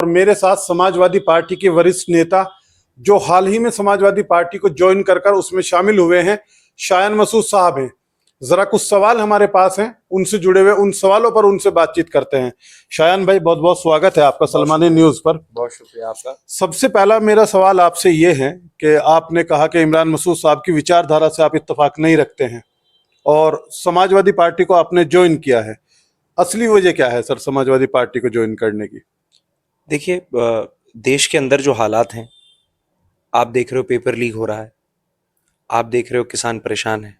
और मेरे साथ समाजवादी पार्टी के वरिष्ठ नेता जो हाल ही में समाजवादी पार्टी को ज्वाइन कर उसमें शामिल हुए हैं, शायान मसूद साहब हैं। जरा कुछ सवाल हमारे पास हैं, उनसे जुड़े हुए उन सवालों पर उनसे बातचीत करते हैं। शायान भाई, बहुत बहुत स्वागत है आपका सलमानी न्यूज पर। बहुत शुक्रिया आपका। सबसे पहला मेरा सवाल आपसे ये है कि आपने कहा कि इमरान मसूद साहब की विचारधारा से आप इत्तेफाक नहीं रखते हैं और समाजवादी पार्टी को आपने ज्वाइन किया है। असली वजह क्या है सर समाजवादी पार्टी को ज्वाइन करने की? देखिए, देश के अंदर जो हालात हैं, आप देख रहे हो पेपर लीक हो रहा है, आप देख रहे हो किसान परेशान है,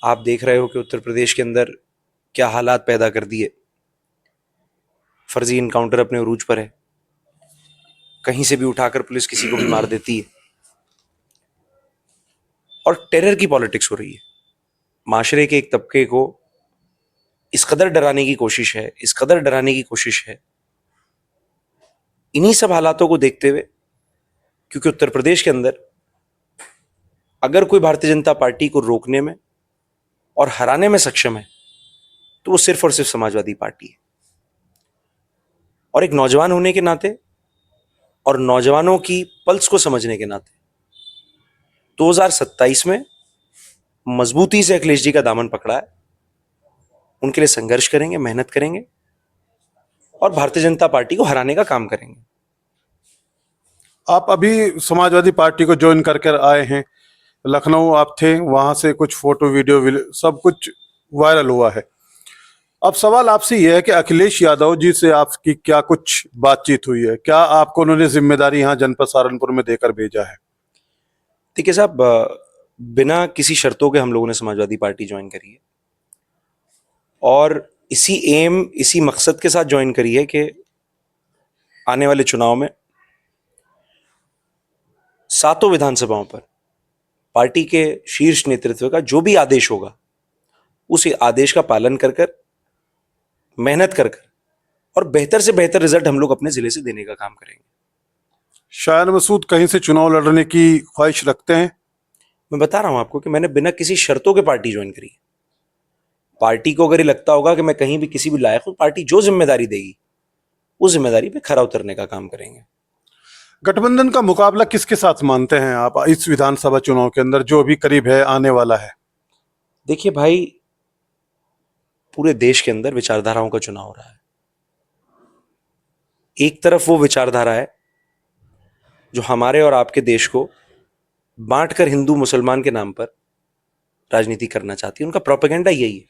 आप देख रहे हो कि उत्तर प्रदेश के अंदर क्या हालात पैदा कर दिए। फर्जी इनकाउंटर अपने उरूज पर है, कहीं से भी उठाकर पुलिस किसी को भी मार देती है और टेरर की पॉलिटिक्स हो रही है। माशरे के एक तबके को इस कदर डराने की कोशिश है, इस कदर डराने की कोशिश है। इन्हीं सब हालातों को देखते हुए, क्योंकि उत्तर प्रदेश के अंदर अगर कोई भारतीय जनता पार्टी को रोकने में और हराने में सक्षम है तो वो सिर्फ और सिर्फ समाजवादी पार्टी है। और एक नौजवान होने के नाते और नौजवानों की पल्स को समझने के नाते 2027 में मजबूती से अखिलेश जी का दामन पकड़ा है। उनके लिए संघर्ष करेंगे, मेहनत करेंगे और भारतीय जनता पार्टी को हराने का काम करेंगे। आप अभी समाजवादी पार्टी को ज्वाइन करके आए हैं, लखनऊ आप थे, वहां से कुछ फोटो वीडियो सब कुछ वायरल हुआ है। अब सवाल आपसे यह है कि अखिलेश यादव जी से आपकी क्या कुछ बातचीत हुई है? क्या आपको उन्होंने जिम्मेदारी यहाँ जनपद सहारनपुर में देकर भेजा है? देखिए साहब, बिना किसी शर्तों के हम लोगों ने समाजवादी पार्टी ज्वाइन करी है और इसी मकसद के साथ ज्वाइन करी है कि आने वाले चुनाव में सातों विधानसभाओं पर पार्टी के शीर्ष नेतृत्व का जो भी आदेश होगा उस आदेश का पालन कर मेहनत कर और बेहतर से बेहतर रिजल्ट हम लोग अपने जिले से देने का काम करेंगे। शायान मसूद कहीं से चुनाव लड़ने की ख्वाहिश रखते हैं? मैं बता रहा हूं आपको कि मैंने बिना किसी शर्तों के पार्टी ज्वाइन करी है। पार्टी को अगर ये लगता होगा कि मैं कहीं भी किसी भी लायक हूं, पार्टी जो जिम्मेदारी देगी उस जिम्मेदारी पे खरा उतरने का काम करेंगे। गठबंधन का मुकाबला किसके साथ मानते हैं आप इस विधानसभा चुनाव के अंदर जो अभी करीब है, आने वाला है? देखिए भाई, पूरे देश के अंदर विचारधाराओं का चुनाव हो रहा है। एक तरफ वो विचारधारा है जो हमारे और आपके देश को बांटकर हिंदू मुसलमान के नाम पर राजनीति करना चाहती है, उनका प्रोपेगेंडा यही है।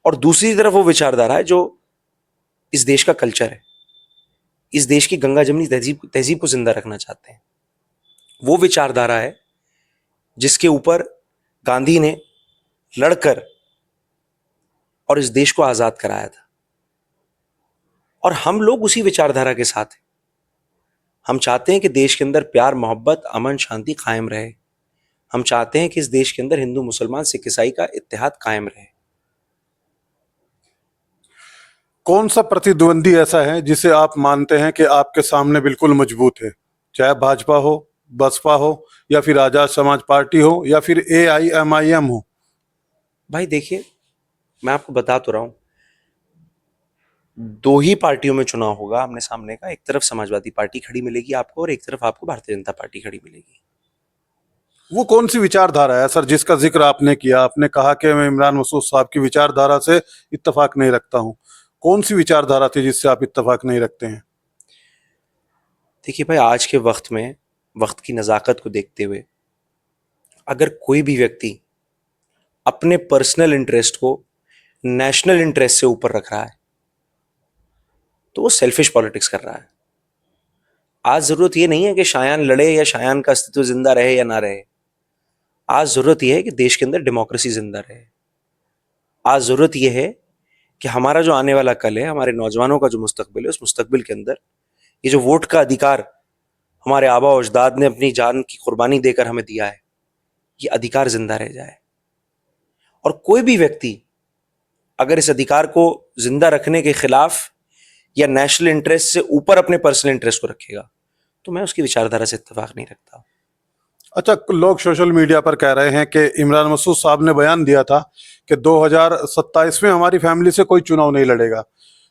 और दूसरी तरफ वो विचारधारा है जो इस देश का कल्चर है, इस देश की गंगा जमनी तहजीब को जिंदा रखना चाहते हैं। वो विचारधारा है जिसके ऊपर गांधी ने लड़कर और इस देश को आजाद कराया था और हम लोग उसी विचारधारा के साथ हैं। हम चाहते हैं कि देश के अंदर प्यार, मोहब्बत, अमन, शांति कायम रहे। हम चाहते हैं कि इस देश के अंदर हिंदू, मुसलमान, सिख, ईसाई का इत्तेहाद कायम रहे। कौन सा प्रतिद्वंदी ऐसा है जिसे आप मानते हैं कि आपके सामने बिल्कुल मजबूत है, चाहे भाजपा हो, बसपा हो, या फिर आजाद समाज पार्टी हो, या फिर AIMIM हो? भाई देखिए, मैं आपको बता तो रहा हूं, दो ही पार्टियों में चुनाव होगा आमने सामने का। एक तरफ समाजवादी पार्टी खड़ी मिलेगी आपको और एक तरफ आपको भारतीय जनता पार्टी खड़ी मिलेगी। वो कौन सी विचारधारा है सर जिसका जिक्र आपने किया? आपने कहा कि मैं इमरान मसूद साहब की विचारधारा से इत्तेफाक नहीं रखता हूं। कौन सी विचारधारा थी जिससे आप इत्तेफाक नहीं रखते हैं? देखिए भाई, आज के वक्त में वक्त की नज़ाकत को देखते हुए अगर कोई भी व्यक्ति अपने पर्सनल इंटरेस्ट को नेशनल इंटरेस्ट से ऊपर रख रहा है तो वो सेल्फिश पॉलिटिक्स कर रहा है। आज जरूरत ये नहीं है कि शायान लड़े या शायान का अस्तित्व जिंदा रहे या ना रहे। आज जरूरत यह है कि देश के अंदर डेमोक्रेसी जिंदा रहे। आज जरूरत यह है कि हमारा जो आने वाला कल है, हमारे नौजवानों का जो मुस्तकबिल है, उस मुस्तकबिल के अंदर ये जो वोट का अधिकार हमारे आबा और अजदाद ने अपनी जान की कुर्बानी देकर हमें दिया है, ये अधिकार जिंदा रह जाए। और कोई भी व्यक्ति अगर इस अधिकार को जिंदा रखने के खिलाफ या नेशनल इंटरेस्ट से ऊपर अपने पर्सनल इंटरेस्ट को रखेगा तो मैं उसकी विचारधारा से इत्तेफाक नहीं रखता। अच्छा, लोग सोशल मीडिया पर कह रहे हैं कि इमरान मसूद साहब ने बयान दिया था कि 2027 में हमारी फैमिली से कोई चुनाव नहीं लड़ेगा।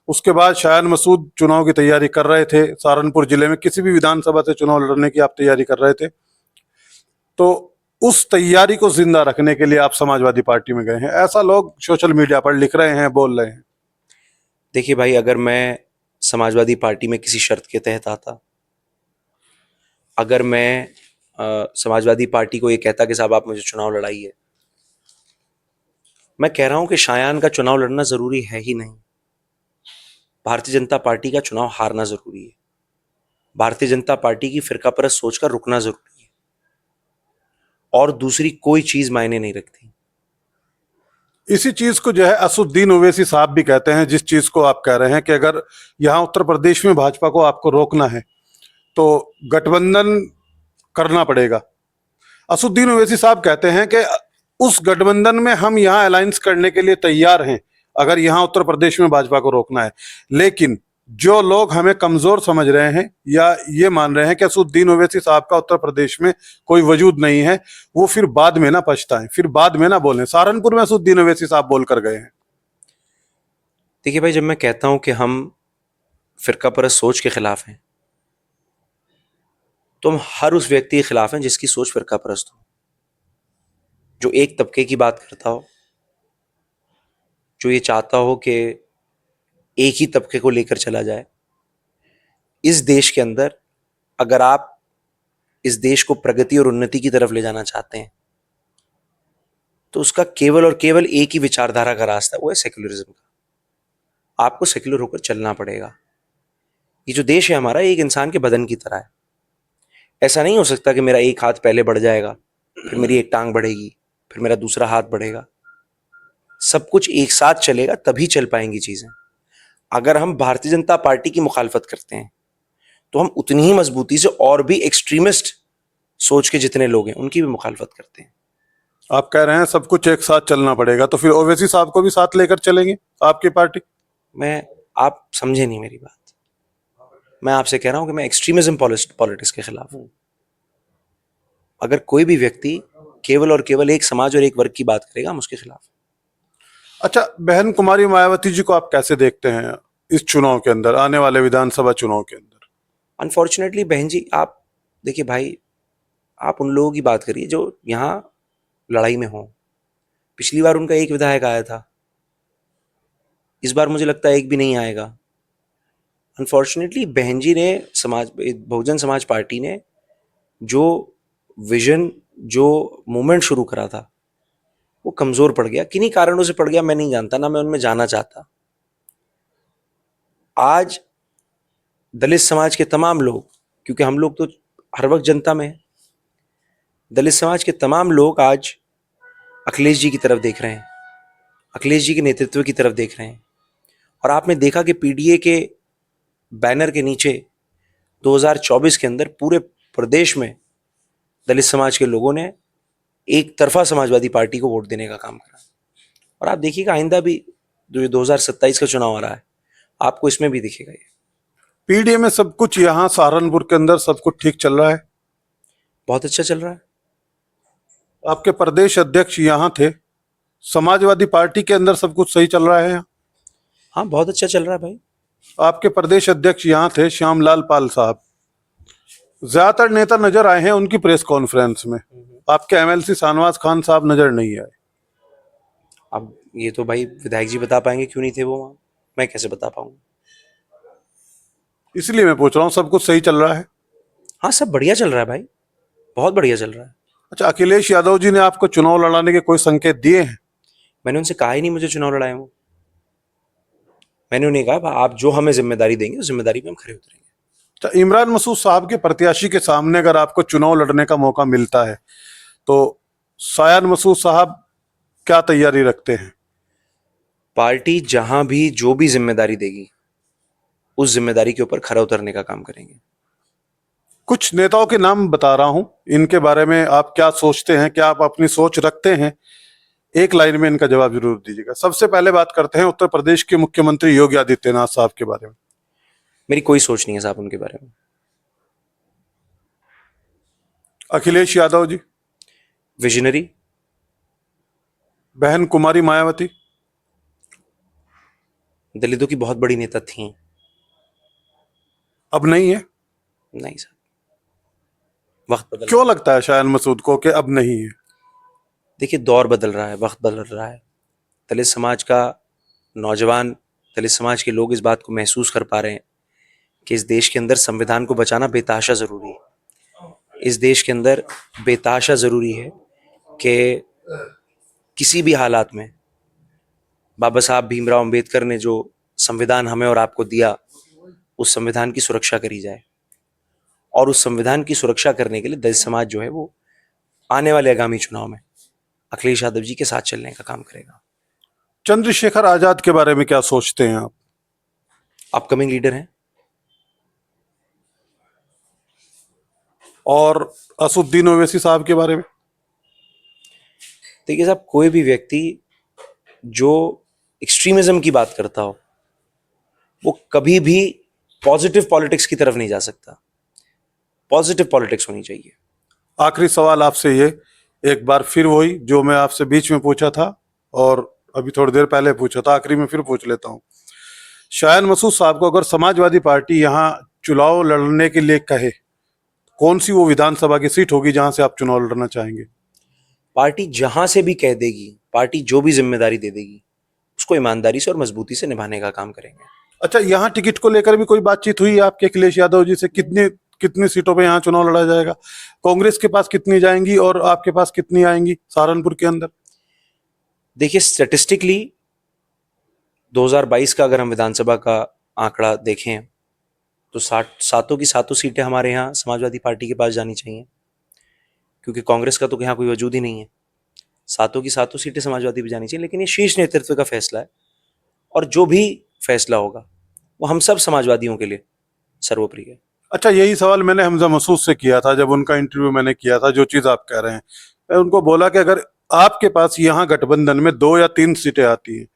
उसके बाद शायान मसूद चुनाव की तैयारी कर रहे थे सहारनपुर जिले में, किसी भी विधानसभा से चुनाव लड़ने की आप तैयारी कर रहे थे, तो उस तैयारी को जिंदा रखने के लिए आप समाजवादी पार्टी में गए हैं, ऐसा लोग सोशल मीडिया पर लिख रहे हैं, बोल रहे हैं। देखिए भाई, अगर मैं समाजवादी पार्टी में किसी शर्त के तहत आता, अगर मैं समाजवादी पार्टी को ये कहता कि साहब आप मुझे चुनाव लड़ाइए, मैं कह रहा हूं कि शायान का चुनाव लड़ना जरूरी है ही नहीं। भारतीय जनता पार्टी का चुनाव हारना जरूरी है। भारतीय जनता पार्टी की फिरकापरस्त सोच का रुकना जरूरी है, और दूसरी कोई चीज मायने नहीं रखती। इसी चीज को जो है असुद्दीन ओवैसी साहब भी कहते हैं, जिस चीज को आप कह रहे हैं कि अगर यहाँ उत्तर प्रदेश में भाजपा को आपको रोकना है तो गठबंधन करना पड़ेगा। असुद्दीन ओवैसी साहब कहते हैं कि उस गठबंधन में हम यहाँ अलायंस करने के लिए तैयार हैं अगर यहाँ उत्तर प्रदेश में भाजपा को रोकना है, लेकिन जो लोग हमें कमजोर समझ रहे हैं या ये मान रहे हैं कि असुद्दीन ओवैसी साहब का उत्तर प्रदेश में कोई वजूद नहीं है, वो फिर बाद में ना पछताएं, फिर बाद में ना बोलें। सहारनपुर में असुद्दीन ओवैसी साहब बोल कर गए हैं। देखिए भाई, जब मैं कहता हूं कि हम फिरकापरस्त सोच के खिलाफ हैं, तो हम हर उस व्यक्ति के खिलाफ हैं जिसकी सोच फिरकापरस्त हो, जो एक तबके की बात करता हो, जो ये चाहता हो कि एक ही तबके को लेकर चला जाए। इस देश के अंदर अगर आप इस देश को प्रगति और उन्नति की तरफ ले जाना चाहते हैं, तो उसका केवल और केवल एक ही विचारधारा का रास्ता है, वो है सेक्युलरिज्म का। आपको सेक्युलर होकर चलना पड़ेगा। ये जो देश है हमारा, एक इंसान के बदन की तरह है। ऐसा नहीं हो सकता कि मेरा एक हाथ पहले बढ़ जाएगा, फिर मेरी एक टांग बढ़ेगी, फिर मेरा दूसरा हाथ बढ़ेगा। सब कुछ एक साथ चलेगा तभी चल पाएंगी चीजें। अगर हम भारतीय जनता पार्टी की मुखालफत करते हैं, तो हम उतनी ही मजबूती से और भी एक्सट्रीमिस्ट सोच के जितने लोग हैं उनकी भी मुखालफत करते हैं। आप कह रहे हैं सब कुछ एक साथ चलना पड़ेगा, तो फिर ओवैसी साहब को भी साथ लेकर चलेंगे आपकी पार्टी? आप समझे नहीं मेरी बात। मैं आपसे कह रहा हूं कि मैं एक्सट्रीमिज्म पॉलिटिक्स के खिलाफ हूं। अगर कोई भी व्यक्ति केवल और केवल एक समाज और एक वर्ग की बात करेगा, हम उसके खिलाफ। अच्छा, बहन कुमारी मायावती जी को आप कैसे देखते हैं इस चुनाव के अंदर, आने वाले विधानसभा चुनाव के अंदर? अनफॉर्चुनेटली बहन जी, आप देखिए भाई, आप उन लोगों की बात करिए जो यहाँ लड़ाई में हो। पिछली बार उनका एक विधायक आया था, इस बार मुझे लगता है एक भी नहीं आएगा। अनफॉर्चुनेटली बहन जी ने बहुजन समाज पार्टी ने जो विजन, जो मूवमेंट शुरू करा था, वो कमजोर पड़ गया। किन्हीं कारणों से पड़ गया, मैं नहीं जानता, ना मैं उनमें जाना चाहता। आज दलित समाज के तमाम लोग, क्योंकि हम लोग तो हर वक्त जनता में हैं, दलित समाज के तमाम लोग आज अखिलेश जी की तरफ देख रहे हैं, अखिलेश जी के नेतृत्व की तरफ देख रहे हैं। और आपने देखा कि पीडीए के बैनर के नीचे 2024 के अंदर पूरे प्रदेश में दलित समाज के लोगों ने एक तरफा समाजवादी पार्टी को वोट देने का काम करा। और आप देखिएगा आइंदा भी जो 2027 का चुनाव आ रहा है, आपको इसमें भी दिखेगा ये। पीडीए में सब कुछ यहाँ सहारनपुर के अंदर सब कुछ ठीक चल रहा है? बहुत अच्छा चल रहा है। आपके प्रदेश अध्यक्ष यहाँ थे, समाजवादी पार्टी के अंदर सब कुछ सही चल रहा है यहाँ? हाँ, बहुत अच्छा चल रहा है भाई। आपके प्रदेश अध्यक्ष यहाँ थे श्यामलाल पाल साहब, ज्यादातर नेता नजर आए हैं उनकी प्रेस कॉन्फ्रेंस में, आपके एमएलसी शाहनवाज खान साहब नजर नहीं आए। अब ये तो भाई विधायक जी बता पाएंगे क्यों नहीं थे वो वहां, मैं कैसे बता पाऊंगा। इसलिए मैं पूछ रहा हूँ सब कुछ सही चल रहा है? हाँ, सब बढ़िया चल रहा है भाई, बहुत बढ़िया चल रहा है। अच्छा, अखिलेश यादव जी ने आपको चुनाव लड़ाने के कोई संकेत दिए हैं? मैंने उनसे कहा ही नहीं मुझे चुनाव लड़ाए। वो मैंने उन्हें कहा आप जो हमें जिम्मेदारी देंगे उस जिम्मेदारी पे हम खड़े उतरेंगे। अच्छा, इमरान मसूद साहब के प्रत्याशी के सामने अगर आपको चुनाव लड़ने का मौका मिलता है तो शायान मसूद साहब क्या तैयारी रखते हैं? पार्टी जहां भी जो भी जिम्मेदारी देगी उस जिम्मेदारी के ऊपर खरा उतरने का काम करेंगे। कुछ नेताओं के नाम बता रहा हूं, इनके बारे में आप क्या सोचते हैं, क्या आप अपनी सोच रखते हैं? एक लाइन में इनका जवाब जरूर दीजिएगा। सबसे पहले बात करते हैं उत्तर प्रदेश के मुख्यमंत्री योगी आदित्यनाथ साहब के बारे में। मेरी कोई सोच नहीं है साहब उनके बारे में। अखिलेश यादव जी? विजनरी। बहन कुमारी मायावती? दलितों की बहुत बड़ी नेता थी। अब नहीं है? नहीं सर, वक्त बदल रहा क्यों है। लगता है शायन मसूद को कि अब नहीं है? देखिए, दौर बदल रहा है, वक्त बदल रहा है। दलित समाज का नौजवान, दलित समाज के लोग इस बात को महसूस कर पा रहे हैं कि इस देश के अंदर संविधान को बचाना बेतहाशा जरूरी है। इस देश के अंदर बेतहाशा जरूरी है कि किसी भी हालात में बाबा साहब भीमराव अंबेडकर ने जो संविधान हमें और आपको दिया, उस संविधान की सुरक्षा करी जाए। और उस संविधान की सुरक्षा करने के लिए दलित समाज जो है वो आने वाले आगामी चुनाव में अखिलेश यादव जी के साथ चलने का काम करेगा। चंद्रशेखर आजाद के बारे में क्या सोचते हैं आप? अपकमिंग लीडर हैं। और असुद्दीन ओवैसी साहब के बारे में? देखिए साहब, कोई भी व्यक्ति जो एक्सट्रीमिज्म की बात करता हो वो कभी भी पॉजिटिव पॉलिटिक्स की तरफ नहीं जा सकता। पॉजिटिव पॉलिटिक्स होनी चाहिए। आखिरी सवाल आपसे ये, एक बार फिर वही जो मैं आपसे बीच में पूछा था और अभी थोड़ी देर पहले पूछा था, आखिरी में फिर पूछ लेता हूँ। शायन मसूद साहब को अगर समाजवादी पार्टी यहाँ चुनाव लड़ने के लिए कहे, कौन सी वो विधानसभा की सीट होगी जहां से आप चुनाव लड़ना चाहेंगे? पार्टी जहां से भी कह देगी, पार्टी जो भी जिम्मेदारी दे देगी, उसको ईमानदारी से और मजबूती से निभाने का काम करेंगे। अच्छा, यहाँ टिकट को लेकर भी कोई बातचीत हुई है आपके अखिलेश यादव जी से? कितनी कितनी सीटों पे यहाँ चुनाव लड़ा जाएगा? कांग्रेस के पास कितनी जाएंगी और आपके पास कितनी आएंगी सहारनपुर के अंदर? देखिए, स्टैटिस्टिकली 2022 का अगर हम विधानसभा का आंकड़ा देखें तो सातों की सातों सीटें हमारे यहाँ समाजवादी पार्टी के पास जानी चाहिए, क्योंकि कांग्रेस का तो यहाँ कोई वजूद ही नहीं है। सातों की सातों सीटें समाजवादी पे जानी चाहिए, लेकिन ये शीर्ष नेतृत्व का फैसला है और जो भी फैसला होगा वो हम सब समाजवादियों के लिए सर्वोपरि है। अच्छा, यही सवाल मैंने हमजा मसूद से किया था जब उनका इंटरव्यू मैंने किया था, जो चीज आप कह रहे हैं। मैं उनको बोला कि अगर आपके पास यहाँ गठबंधन में 2 या 3 सीटें आती हैं,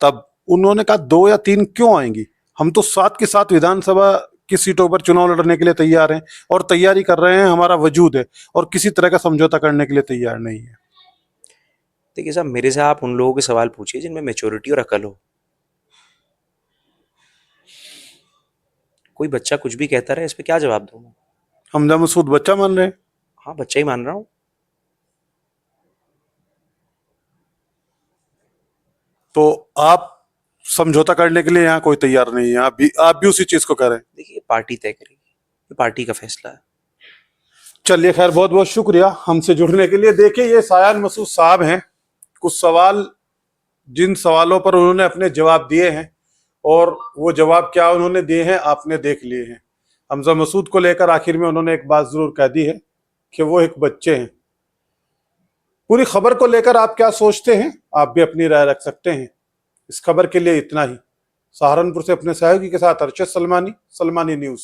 तब उन्होंने कहा 2 या 3 क्यों आएंगी, हम तो 7 की 7 विधानसभा की सीटों पर चुनाव लड़ने के लिए तैयार हैं और तैयारी कर रहे हैं, हमारा वजूद है और किसी तरह का समझौता करने के लिए तैयार नहीं है। देखिए साहब, मेरे से आप उन लोगों के सवाल पूछिए जिनमें मेच्योरिटी और अकल हो। कोई बच्चा कुछ भी कहता रहे, इस पे क्या जवाब दूं मैं? हमजा मसूद बच्चा मान रहे हैं? हाँ, बच्चा ही मान रहा हूँ। तो आप समझौता करने के लिए यहाँ कोई तैयार नहीं है, आप भी उसी चीज को कह रहे हैं? देखिए, ये पार्टी तय करेगी, ये पार्टी का फैसला है। चलिए, खैर, बहुत बहुत शुक्रिया हमसे जुड़ने के लिए। देखिए, ये शायन मसूद साहब हैं। कुछ सवाल, जिन सवालों पर उन्होंने अपने जवाब दिए हैं, और वो जवाब क्या उन्होंने दिए हैं आपने देख लिए हैं। हमजा मसूद को लेकर आखिर में उन्होंने एक बात जरूर कह दी है कि वो एक बच्चे हैं। पूरी खबर को लेकर आप क्या सोचते हैं, आप भी अपनी राय रख सकते हैं। इस खबर के लिए इतना ही। सहारनपुर से अपने सहयोगी के साथ अरशद सलमानी, सलमानी न्यूज।